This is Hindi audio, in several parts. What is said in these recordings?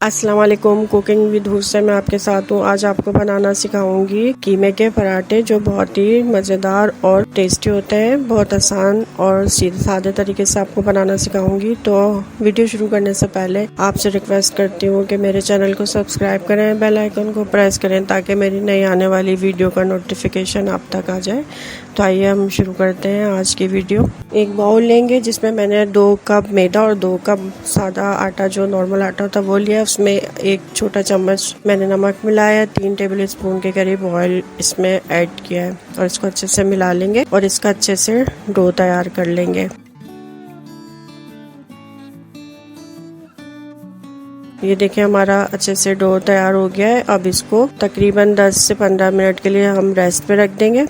अस्सलाम वालेकुम। कुकिंग विद हुस्न मैं आपके साथ हूँ। आज आपको बनाना सिखाऊंगी कीमे के पराठे जो बहुत ही मज़ेदार और टेस्टी होते हैं। बहुत आसान और सीधे सादे तरीके से आपको बनाना सिखाऊंगी। तो वीडियो शुरू करने से पहले आपसे रिक्वेस्ट करती हूँ कि मेरे चैनल को सब्सक्राइब करें, बेल आइकन को प्रेस करें ताकि मेरी नई आने वाली वीडियो का नोटिफिकेशन आप तक आ जाए। तो आइए हम शुरू करते हैं आज की वीडियो। एक बाउल लेंगे जिसमें मैंने 2 कप मैदा और 2 कप सादा आटा जो नॉर्मल आटा होता है वो लिया। उसमें एक छोटा चम्मच मैंने नमक मिलाया, 3 टेबल स्पून के करीब ऑयल इसमें ऐड किया है और इसको अच्छे से मिला लेंगे और इसका अच्छे से डो तैयार कर लेंगे। ये देखिए हमारा अच्छे से डो तैयार हो गया है। अब इसको तकरीबन 10 से 15 मिनट के लिए हम रेस्ट पे रख देंगे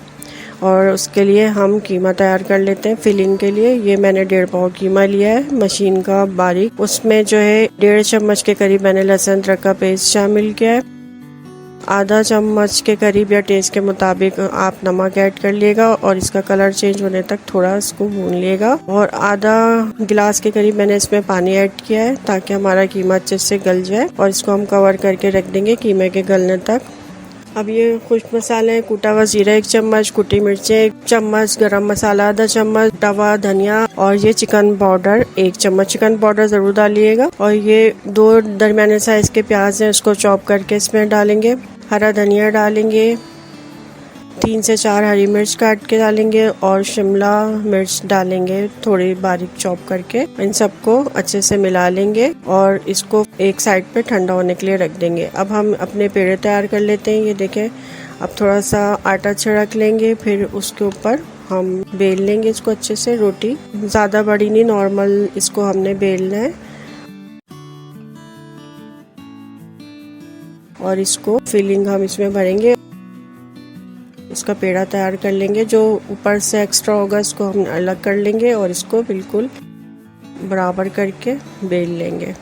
और उसके लिए हम कीमा तैयार कर लेते हैं। फिलिंग के लिए ये मैंने 1.5 पाव कीमा लिया है मशीन का बारीक। उसमें जो है 1.5 चम्मच के करीब मैंने लहसुन अदरक का पेस्ट शामिल किया है। आधा चम्मच के करीब या टेस्ट के मुताबिक आप नमक ऐड कर लिएगा और इसका कलर चेंज होने तक थोड़ा इसको भून लिएगा। और आधा गिलास के करीब मैंने इसमें पानी ऐड किया है ताकि हमारा कीमा अच्छे से गल जाए और इसको हम कवर करके रख देंगे कीमे के गलने तक। अब ये खुश्क मसाले, कूटा हुआ जीरा 1 चम्मच, कुटी मिर्चें 1 चम्मच, गरम मसाला आधा चम्मच, टवा धनिया और ये चिकन पाउडर 1 चम्मच। चिकन पाउडर जरूर डालिएगा। और ये 2 दरमियाने साइज के प्याज हैं, उसको चॉप करके इसमें डालेंगे। हरा धनिया डालेंगे, 3 से 4 हरी मिर्च काट के डालेंगे और शिमला मिर्च डालेंगे थोड़ी बारीक चॉप करके। इन सबको अच्छे से मिला लेंगे और इसको एक साइड पे ठंडा होने के लिए रख देंगे। अब हम अपने पेड़े तैयार कर लेते हैं। ये देखें, अब थोड़ा सा आटा छिड़क लेंगे, फिर उसके ऊपर हम बेल लेंगे इसको अच्छे से। रोटी ज़्यादा बड़ी नहीं, नॉर्मल इसको हमने बेलना है और इसको फिलिंग हम इसमें भरेंगे। इसका पेड़ा तैयार कर लेंगे, जो ऊपर से एक्स्ट्रा होगा इसको हम अलग कर लेंगे और इसको बिल्कुल बराबर करके बेल लेंगे।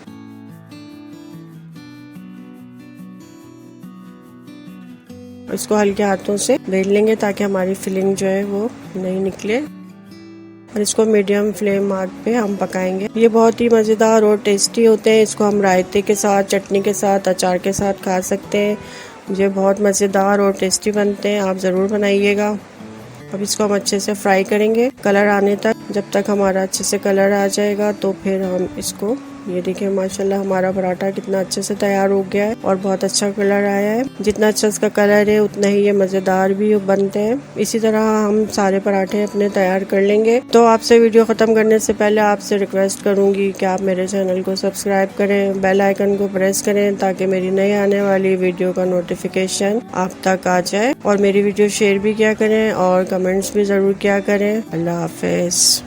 इसको हल्के हाथों से बेल लेंगे ताकि हमारी फिलिंग जो है वो नहीं निकले और इसको मीडियम फ्लेम आग पे हम पकाएंगे। ये बहुत ही मज़ेदार और टेस्टी होते हैं। इसको हम रायते के साथ, चटनी के साथ, अचार के साथ खा सकते हैं। ये बहुत मज़ेदार और टेस्टी बनते हैं, आप ज़रूर बनाइएगा। अब इसको हम अच्छे से फ्राई करेंगे कलर आने तक। जब तक हमारा अच्छे से कलर आ जाएगा तो फिर हम इसको, ये देखिए माशाल्लाह हमारा पराठा कितना अच्छे से तैयार हो गया है और बहुत अच्छा कलर आया है। जितना अच्छा इसका कलर है उतना ही ये मज़ेदार भी बनते हैं। इसी तरह हम सारे पराठे अपने तैयार कर लेंगे। तो आपसे वीडियो ख़त्म करने से पहले आपसे रिक्वेस्ट करूँगी कि आप मेरे चैनल को सब्सक्राइब करें, बेल आइकन को प्रेस करें ताकि मेरी नई आने वाली वीडियो का नोटिफिकेशन आप तक आ जाए। और मेरी वीडियो शेयर भी किया करें और कमेंट्स भी ज़रूर किया करें। अल्लाह हाफिज़।